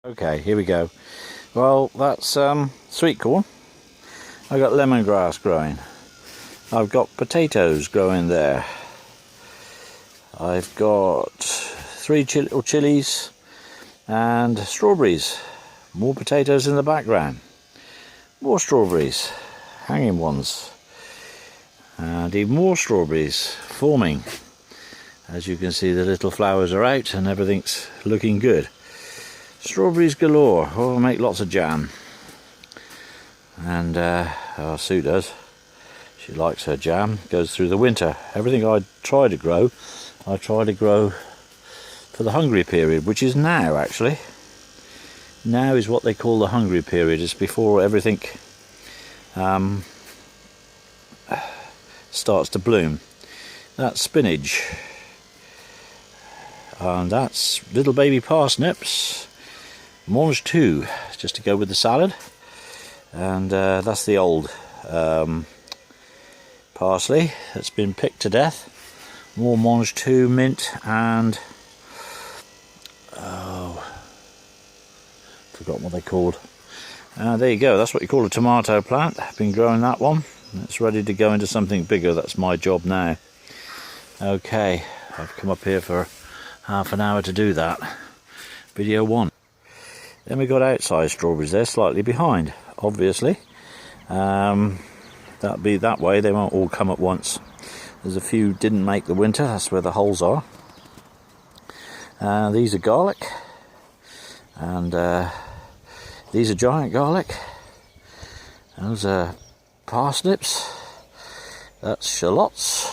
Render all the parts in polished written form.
Okay, here we go. Well, that's sweet corn. I've got lemongrass growing. I've got potatoes growing there. I've got three little chilies and strawberries. More potatoes in the background. More strawberries, hanging ones. And even more strawberries forming. As you can see, the little flowers are out and everything's looking good. Strawberries galore. Oh, I'll make lots of jam. And Sue does. She likes her jam. Goes through the winter. Everything I try to grow for the hungry period, which is now actually. Now is what they call the hungry period. It's before everything starts to bloom. That's spinach. And that's little baby parsnips. Mange two, just to go with the salad. And that's the old parsley that's been picked to death. More mange two, mint, and forgotten what they called. There you go, that's what you call a tomato plant. I've been growing that one. It's ready to go into something bigger. That's my job now. Okay, I've come up here for half an hour to do that. Video one. Then we got outside strawberries. They're slightly behind, obviously. That'll be that way. They won't all come at once. There's a few didn't make the winter. That's where the holes are. These are garlic, and these are giant garlic. Those are parsnips. That's shallots,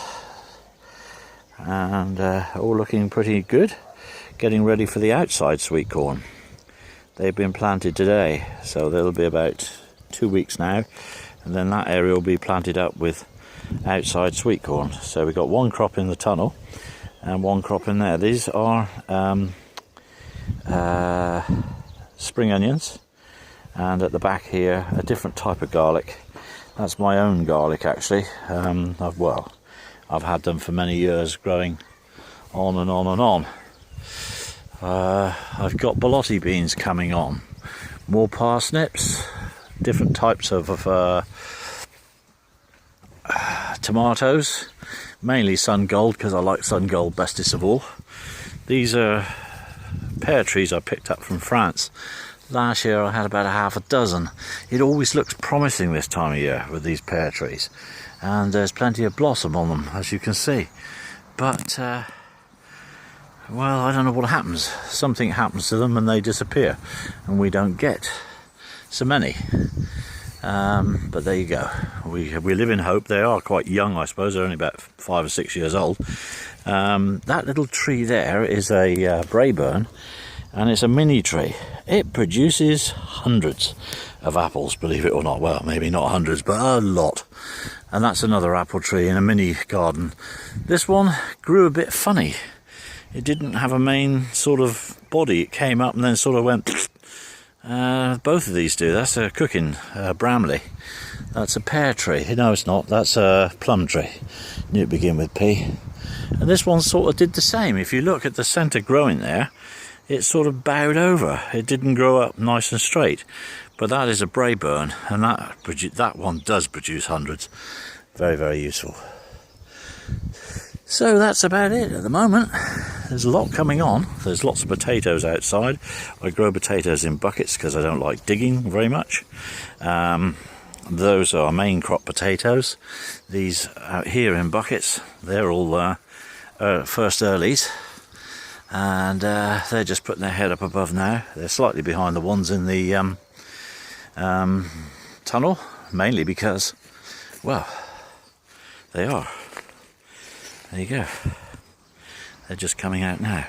and all looking pretty good. Getting ready for the outside sweet corn. They've been planted today, so they'll be about 2 weeks now, and then that area will be planted up with outside sweet corn. So we've got one crop in the tunnel and one crop in there. These are spring onions, and at the back here a different type of garlic. That's my own garlic actually. I've had them for many years, growing on and on and on. I've got borlotti beans coming on, more parsnips, different types of tomatoes, mainly sun gold because I like sun gold bestest of all. These are pear trees I picked up from France. Last year I had about half a dozen. It always looks promising this time of year with these pear trees, and there's plenty of blossom on them, as you can see. But well, I don't know what happens. Something happens to them and they disappear, and we don't get so many. But there you go. We live in hope. They are quite young, I suppose. They're only about 5 or 6 years old. That little tree there is a Braeburn, and it's a mini tree. It produces hundreds of apples, believe it or not. Well, maybe not hundreds, but a lot. And that's another apple tree in a mini garden. This one grew a bit funny. It didn't have a main sort of body. It came up and then sort of went. Both of these do. That's a cooking bramley. That's a pear tree. No, it's not. That's a plum tree. Knew it began with P. And this one sort of did the same. If you look at the centre growing there, it sort of bowed over. It didn't grow up nice and straight. But that is a Braeburn, and that one does produce hundreds. Very, very useful. So that's about it at the moment. There's a lot coming on. There's lots of potatoes outside. I grow potatoes in buckets because I don't like digging very much. Those are main crop potatoes. These out here in buckets, they're all first earlies. And they're just putting their head up above now. They're slightly behind the ones in the tunnel, mainly because, well, they are. There you go. They're just coming out now.